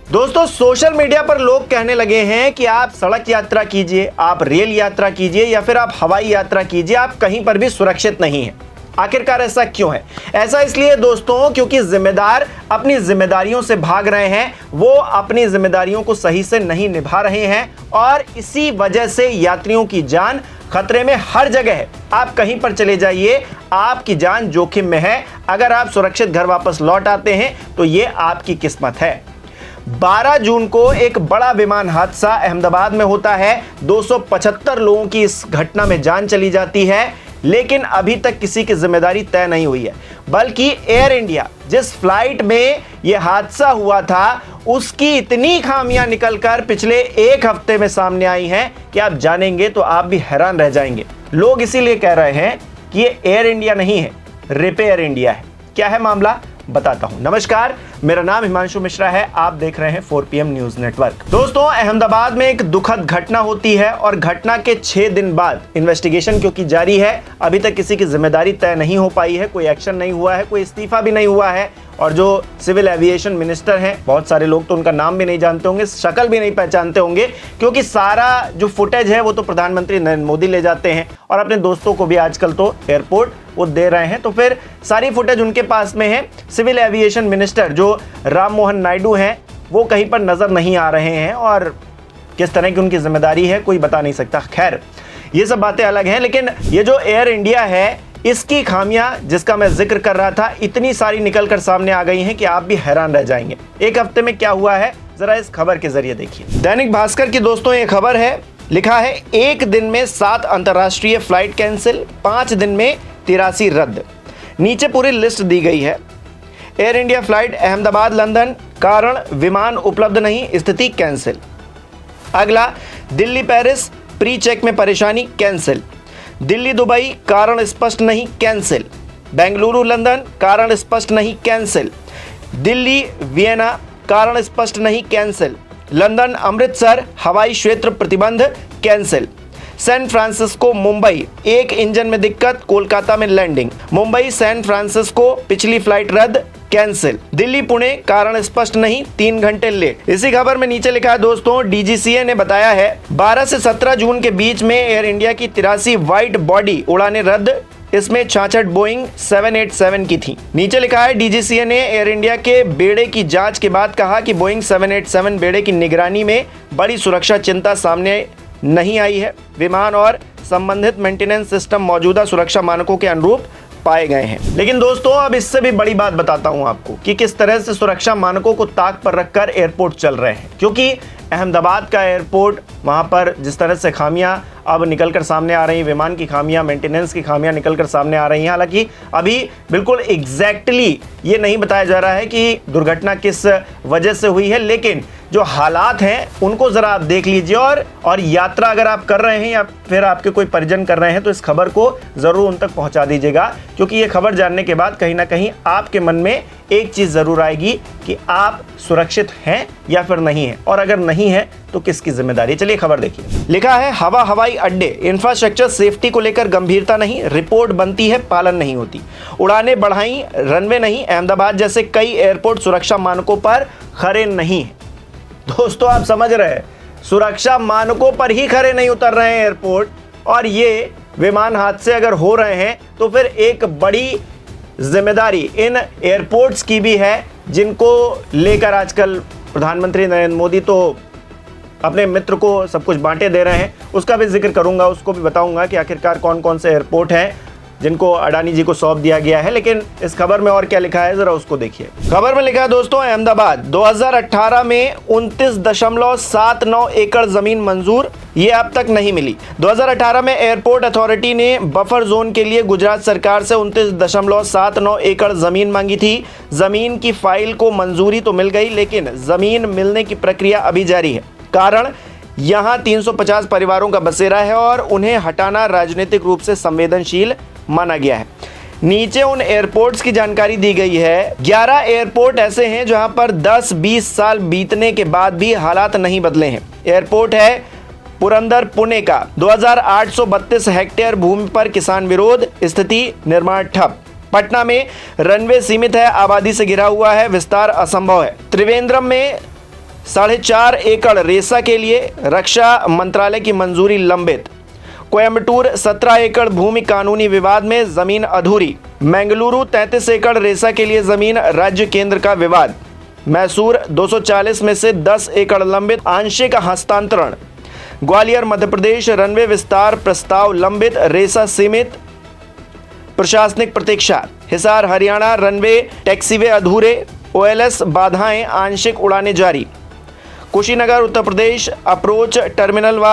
दोस्तों, social media पर लोग कहने लगे हैं कि आप सड़क यात्रा कीजिए, आप रेल यात्रा कीजिए या फिर आप हवाई यात्रा कीजिए, आप कहीं पर भी सुरक्षित नहीं है। आखिरकार ऐसा क्यों है? ऐसा इसलिए दोस्तों क्योंकि जिम्मेदार अपनी जिम्मेदारियों से भाग रहे हैं, वो अपनी जिम्मेदारियों को सही से नहीं निभा रहे हैं और इसी वजह से यात्रियों की जान खतरे में हर जगह है। आप कहीं पर चले जाइए, आपकी जान जोखिम में है। अगर आप सुरक्षित घर वापस लौट आते हैं तो ये आपकी किस्मत है। 12 जून को एक बड़ा विमान हादसा अहमदाबाद में होता है। 275 लोगों की इस घटना में जान चली जाती है, लेकिन अभी तक किसी की जिम्मेदारी तय नहीं हुई है। बल्कि एयर इंडिया जिस फ्लाइट में यह हादसा हुआ था, उसकी इतनी खामियां निकलकर पिछले एक हफ्ते में सामने आई हैं कि आप जानेंगे तो आप भी हैरान रह जाएंगे। लोग इसीलिए कह रहे हैं कि ये एयर इंडिया नहीं है, रिपेयर इंडिया है। क्या है मामला, बताता हूं। नमस्कार, मेरा नाम हिमांशु मिश्रा है, आप देख रहे हैं 4PM न्यूज नेटवर्क। दोस्तों, अहमदाबाद में एक दुखद घटना होती है और घटना के 6 दिन बाद इन्वेस्टिगेशन क्योंकि जारी है, अभी तक किसी की जिम्मेदारी तय नहीं हो पाई है, कोई एक्शन नहीं हुआ है, कोई इस्तीफा भी नहीं हुआ है। और जो सिविल एविएशन मिनिस्टर हैं, बहुत सारे लोग तो उनका नाम भी नहीं जानते होंगे, शक्ल भी नहीं पहचानते होंगे, क्योंकि सारा जो फुटेज है वो तो प्रधानमंत्री नरेंद्र मोदी ले जाते हैं और अपने दोस्तों को भी आजकल तो एयरपोर्ट वो दे रहे हैं, तो फिर सारी फुटेज उनके पास में है। सिविल एविएशन मिनिस्टर जो राम मोहन नायडू हैं, वो कहीं पर नजर नहीं आ रहे हैं और किस तरह की उनकी जिम्मेदारी है कोई बता नहीं सकता। खैर, ये सब बातें अलग हैं, लेकिन ये जो एयर इंडिया है, इसकी खामियां जिसका मैं जिक्र कर रहा था, इतनी सारी निकलकर सामने आ गई हैं कि आप भी हैरान रह जाएंगे। एक हफ्ते में क्या हुआ है, जरा इस खबर के जरिए देखिए। दैनिक भास्कर की दोस्तों ये खबर है, लिखा है एक दिन में 7 अंतर्राष्ट्रीय फ्लाइट कैंसिल, 5 दिन में 83 रद्द। नीचे पूरी लिस्ट दी गई है। Air India flight Ahmedabad London, कारण विमान उपलब्ध नहीं, स्थिति कैंसिल। अगला, दिल्ली पेरिस प्री चेक में परेशानी, कैंसिल। दिल्ली दुबई, कारण स्पष्ट नहीं, कैंसिल। बेंगलुरु लंदन, कारण स्पष्ट नहीं, कैंसिल। दिल्ली वियना, कारण स्पष्ट नहीं, कैंसिल। लंदन अमृतसर हवाई क्षेत्र प्रतिबंध, कैंसिल। सैन फ्रांसिस्को मुंबई, एक इंजन में दिक्कत, कोलकाता में लैंडिंग। मुंबई सैन फ्रांसिस्को पिछली फ्लाइट रद्द, कैंसिल। दिल्ली पुणे, कारण स्पष्ट नहीं, 3 घंटे लेट। इसी खबर में नीचे लिखा है दोस्तों, डीजीसीए ने बताया है 12 से 17 जून के बीच में एयर इंडिया की 83 वाइड बॉडी उड़ानें रद्द, इसमें 66 बोइंग 787 की थी। नीचे लिखा है डीजीसीए ने एयर इंडिया के बेड़े की जांच के बाद कहा कि बोइंग 787 बेड़े की निगरानी में बड़ी सुरक्षा चिंता सामने नहीं आई है। विमान और संबंधित मेंटेनेंस सिस्टम मौजूदा सुरक्षा मानकों के अनुरूप पाए गए हैं। लेकिन दोस्तों, अब इससे भी बड़ी बात बताता हूं आपको कि किस तरह से सुरक्षा मानकों को ताक पर रखकर एयरपोर्ट चल रहे हैं। क्योंकि अहमदाबाद का एयरपोर्ट, वहां पर जिस तरह से खामियां अब निकलकर सामने आ रही हैं, विमान की खामियां, मेंटेनेंस की खामियां निकलकर सामने आ रही हैं। हालांकि अभी बिल्कुल एग्जैक्टली ये नहीं बताया जा रहा है कि दुर्घटना किस वजह से हुई है, लेकिन जो हालात हैं उनको ज़रा आप देख लीजिए। और यात्रा अगर आप कर रहे हैं या फिर आपके कोई परिजन कर रहे हैं तो इस खबर को ज़रूर उन तक पहुंचा दीजिएगा, क्योंकि ये खबर जानने के बाद कहीं ना कहीं आपके मन में एक चीज़ ज़रूर आएगी कि आप सुरक्षित हैं या फिर नहीं हैं, और अगर नहीं है तो किसकी जिम्मेदारी। चलिए खबर देखिए। लिखा है हवाई अड्डे इंफ्रास्ट्रक्चर सेफ्टी को लेकर गंभीरता नहीं, रिपोर्ट बनती है पालन नहीं होती। उड़ानें बढ़ाई, रनवे नहीं, अहमदाबाद जैसे कई एयरपोर्ट सुरक्षा मानकों पर खरे नहीं है। दोस्तों, आप समझ रहे हैं, सुरक्षा मानकों पर ही खरे नहीं उतर रहे हैं एयरपोर्ट, और ये विमान हादसे अगर हो रहे हैं तो फिर एक बड़ी जिम्मेदारी इन एयरपोर्ट्स की भी है, जिनको लेकर आजकल प्रधानमंत्री नरेंद्र मोदी तो अपने मित्र को सब कुछ बांटे दे रहे हैं। उसका भी जिक्र करूंगा, उसको भी बताऊंगा कि आखिरकार कौन कौन से एयरपोर्ट हैं जिनको अडानी जी को सौंप दिया गया है। लेकिन इस खबर में और क्या लिखा है, जरा उसको देखिए। खबर में लिखा है दोस्तों, अहमदाबाद 2018 में 29.79 एकड़ जमीन मंजूर, ये अब तक नहीं मिली। 2018 में एयरपोर्ट अथॉरिटी ने बफर जोन के लिए गुजरात सरकार से 29.79 एकड़ जमीन मांगी थी। जमीन की फाइल को मंजूरी तो मिल गई, लेकिन जमीन मिलने की प्रक्रिया अभी जारी है। कारण, यहां 350 परिवारों का बसेरा है और उन्हें हटाना राजनीतिक रूप से संवेदनशील माना गया है। नीचे उन एयरपोर्ट्स की जानकारी दी गई है। 11 एयरपोर्ट ऐसे हैं जहां पर 10-20 साल बीतने के बाद भी हालात नहीं बदले हैं। एयरपोर्ट है पुरंदर पुणे का, 2832 हेक्टेयर भूमि पर किसान विरोध, स्थिति निर्माण ठप। पटना में रनवे सीमित है, आबादी से घिरा हुआ है, विस्तार असंभव है। त्रिवेंद्रम में 4.5 एकड़ रेसा के लिए रक्षा मंत्रालय की मंजूरी लंबित। कोयंबटूर 17 एकड़ भूमि कानूनी विवाद में जमीन अधूरी। बेंगलुरु 33 एकड़ रेसा के लिए जमीन राज्य केंद्र का विवाद। मैसूर 240 में से 10 एकड़ लंबित, आंशिक हस्तांतरण। ग्वालियर मध्य प्रदेश रनवे विस्तार प्रस्ताव लंबित, रेसा सीमित, प्रशासनिक प्रतीक्षा। हिसार हरियाणा रनवे टैक्सीवे अधूरे, ओएलएस बाधाएं, आंशिक उड़ानें जारी। कुशीनगर उत्तर प्रदेश अप्रोच टर्मिनल व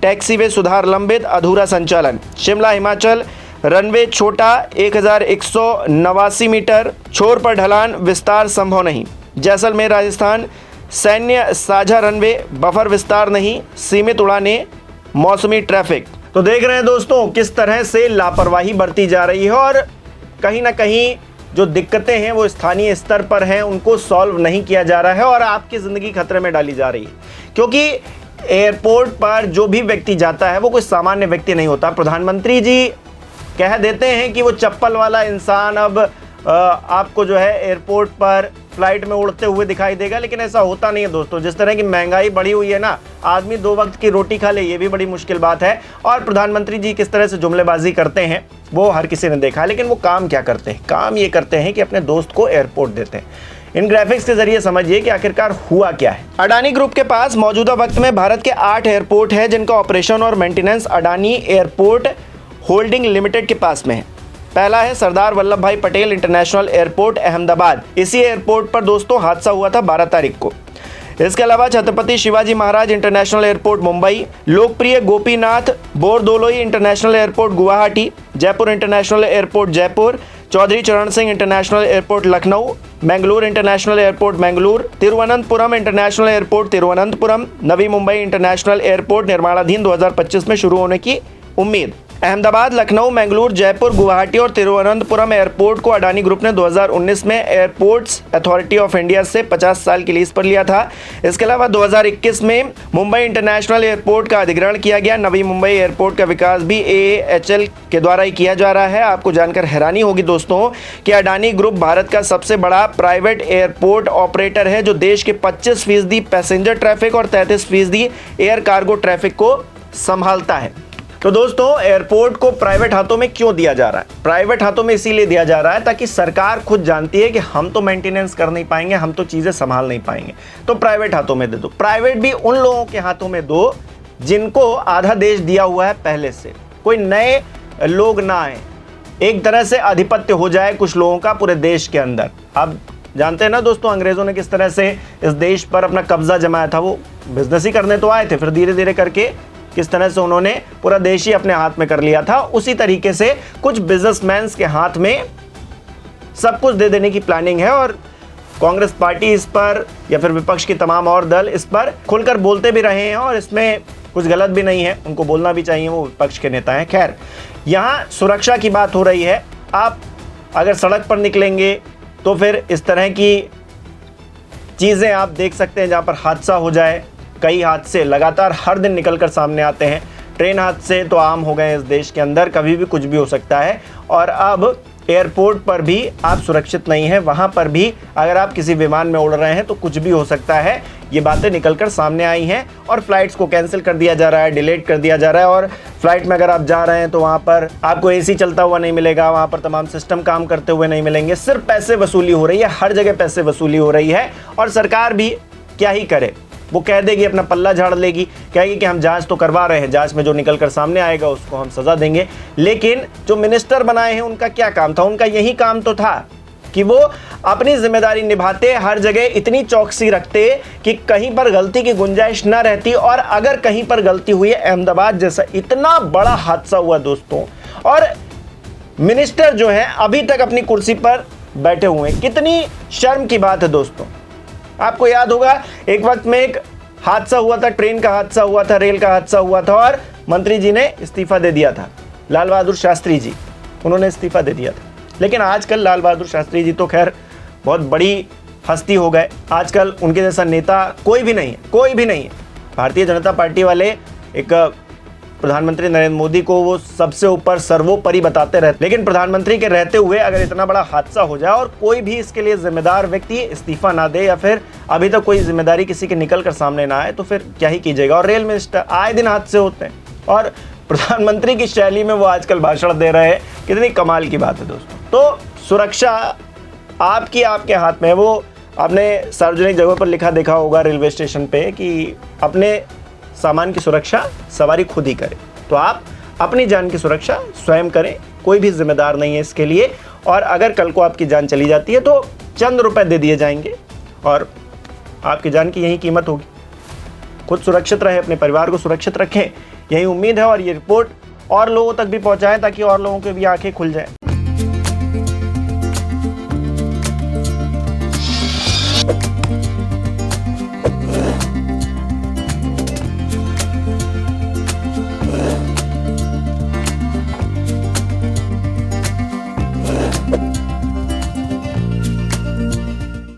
टैक्सीवे सुधार लंबित, अधूरा संचालन। शिमला हिमाचल रनवे छोटा 1189 मीटर, छोर पर ढलान, विस्तार संभव नहीं। जैसलमेर राजस्थान सैन्य साझा रनवे, बफर विस्तार नहीं, सीमित उड़ानें, मौसमी ट्रैफिक। तो देख रहे हैं दोस्तों किस तरह से लापरवाही बरती जा रही है और कहीं ना कहीं जो दिक्कतें हैं वो स्थानीय स्तर पर हैं, उनको सॉल्व नहीं किया जा रहा है और आपकी ज़िंदगी खतरे में डाली जा रही है। क्योंकि एयरपोर्ट पर जो भी व्यक्ति जाता है वो कोई सामान्य व्यक्ति नहीं होता। प्रधानमंत्री जी कह देते हैं कि वो चप्पल वाला इंसान अब आपको जो है एयरपोर्ट पर फ्लाइट में उड़ते हुए दिखाई देगा, लेकिन ऐसा होता नहीं है दोस्तों। जिस तरह की महंगाई बढ़ी हुई है ना, आदमी 2 वक्त की रोटी खा ले ये भी बड़ी मुश्किल बात है। और प्रधानमंत्री जी किस तरह से जुमलेबाजी करते हैं वो हर किसी ने देखा है, लेकिन वो काम क्या करते हैं? काम ये करते हैं कि अपने दोस्त को एयरपोर्ट देते हैं। इन ग्राफिक्स के जरिए समझिए कि आखिरकार हुआ क्या है। अडानी ग्रुप के पास मौजूदा वक्त में भारत के 8 एयरपोर्ट हैं जिनका ऑपरेशन और maintenance Adani airport holding limited के पास में है। पहला है सरदार वल्लभ भाई पटेल इंटरनेशनल एयरपोर्ट अहमदाबाद। इसी एयरपोर्ट पर दोस्तों हादसा हुआ था 12 तारीख को। इसके अलावा Chhatrapati Shivaji Maharaj international airport Mumbai, Lokpriya Gopinath Bordoloi international airport Guwahati, Jaipur international airport Jaipur, Chaudhary Charan Singh international airport Lucknow, Bengaluru international airport Bengaluru, Thiruvananthapuram international airport Thiruvananthapuram, Navi Mumbai international airport निर्माणाधीन 2025 में शुरू होने की उम्मीद। अहमदाबाद, लखनऊ, बेंगलुरु, जयपुर, गुवाहाटी और तिरुवनंतपुरम एयरपोर्ट को अडानी ग्रुप ने 2019 में एयरपोर्ट्स अथॉरिटी ऑफ इंडिया से 50 साल की लीज पर लिया था। इसके अलावा 2021 में मुंबई इंटरनेशनल एयरपोर्ट का अधिग्रहण किया गया। नवी मुंबई एयरपोर्ट का विकास भी AAHL के द्वारा ही किया जा रहा है। आपको जानकर हैरानी होगी दोस्तों कि अडानी ग्रुप भारत का सबसे बड़ा प्राइवेट एयरपोर्ट ऑपरेटर है जो देश के 25% पैसेंजर ट्रैफिक और 33% एयर कार्गो ट्रैफिक को संभालता है। तो दोस्तों एयरपोर्ट को प्राइवेट हाथों में क्यों दिया जा रहा है? प्राइवेट हाथों में इसीलिए दिया जा रहा है ताकि सरकार खुद जानती है कि हम तो मेंटेनेंस कर नहीं पाएंगे, हम तो चीज़ें संभाल नहीं पाएंगे, तो प्राइवेट हाथों में दे दो। प्राइवेट भी उन लोगों के हाथों में दो जिनको आधा देश दिया हुआ है पहले से, कोई नए लोग ना आए, एक तरह से आधिपत्य हो जाए कुछ लोगों का पूरे देश के अंदर। आप जानते हैं ना दोस्तों अंग्रेजों ने किस तरह से इस देश पर अपना कब्जा जमाया था। वो बिजनेस ही करने तो आए थे, फिर धीरे धीरे करके किस तरह से उन्होंने पूरा देश ही अपने हाथ में कर लिया था। उसी तरीके से कुछ बिजनेसमैन के हाथ में सब कुछ दे देने की प्लानिंग है और कांग्रेस पार्टी इस पर या फिर विपक्ष की तमाम और दल इस पर खुलकर बोलते भी रहे हैं और इसमें कुछ गलत भी नहीं है, उनको बोलना भी चाहिए, वो विपक्ष के नेता हैं। खैर, यहाँ सुरक्षा की बात हो रही है। आप अगर सड़क पर निकलेंगे तो फिर इस तरह की चीज़ें आप देख सकते हैं जहाँ पर हादसा हो जाए। कई हादसे लगातार हर दिन निकलकर सामने आते हैं। ट्रेन हादसे तो आम हो गए इस देश के अंदर, कभी भी कुछ भी हो सकता है। और अब एयरपोर्ट पर भी आप सुरक्षित नहीं हैं, वहाँ पर भी अगर आप किसी विमान में उड़ रहे हैं तो कुछ भी हो सकता है। ये बातें निकलकर सामने आई हैं और फ्लाइट्स को कैंसिल कर दिया जा रहा है, डिलेट कर दिया जा रहा है। और फ्लाइट में अगर आप जा रहे हैं तो वहाँ पर आपको AC चलता हुआ नहीं मिलेगा, वहाँ पर तमाम सिस्टम काम करते हुए नहीं मिलेंगे। सिर्फ पैसे वसूली हो रही है, हर जगह पैसे वसूली हो रही है और सरकार भी क्या ही करे, वो कह देगी, अपना पल्ला झाड़ लेगी, कहेगी कि हम जांच तो करवा रहे हैं, जांच में जो निकल कर सामने आएगा उसको हम सजा देंगे। लेकिन जो मिनिस्टर बनाए हैं उनका क्या काम था? उनका यही काम तो था कि वो अपनी जिम्मेदारी निभाते, हर जगह इतनी चौकसी रखते कि कहीं पर गलती की गुंजाइश ना रहती। और अगर कहीं पर गलती हुई है, अहमदाबाद जैसा इतना बड़ा हादसा हुआ दोस्तों, और मिनिस्टर जो है अभी तक अपनी कुर्सी पर बैठे हुए हैं, कितनी शर्म की बात है दोस्तों। आपको याद होगा एक वक्त में एक हादसा हुआ था, ट्रेन का हादसा हुआ था, रेल का हादसा हुआ था और मंत्री जी ने इस्तीफा दे दिया था। लाल बहादुर शास्त्री जी, उन्होंने इस्तीफा दे दिया था। लेकिन आजकल लाल बहादुर शास्त्री जी तो खैर बहुत बड़ी हस्ती हो गए। आजकल उनके जैसा नेता कोई भी नहीं है, कोई भी नहीं है। भारतीय जनता पार्टी वाले एक प्रधानमंत्री नरेंद्र मोदी को वो सबसे ऊपर सर्वोपरि बताते रहते, लेकिन प्रधानमंत्री के रहते हुए अगर इतना बड़ा हादसा हो जाए और कोई भी इसके लिए जिम्मेदार व्यक्ति इस्तीफा ना दे या फिर अभी तक कोई जिम्मेदारी किसी के निकल कर सामने ना आए, तो फिर क्या ही कीजिएगा। और रेल मिनिस्टर आए दिन हादसे होते हैं और प्रधानमंत्री की शैली में वो आजकल भाषण दे रहे हैं, कितनी कमाल की बात है दोस्तों। तो सुरक्षा आपके हाथ में है। वो आपने सार्वजनिक जगहों पर लिखा देखा होगा रेलवे स्टेशन पे कि अपने सामान की सुरक्षा सवारी खुद ही करे, तो आप अपनी जान की सुरक्षा स्वयं करें, कोई भी जिम्मेदार नहीं है इसके लिए। और अगर कल को आपकी जान चली जाती है तो चंद रुपए दे दिए जाएंगे और आपकी जान की यही कीमत होगी। खुद सुरक्षित रहे, अपने परिवार को सुरक्षित रखें, यही उम्मीद है। और ये रिपोर्ट और लोगों तक भी पहुंचाएं ताकि और लोगों की भी आंखें खुल जाएं।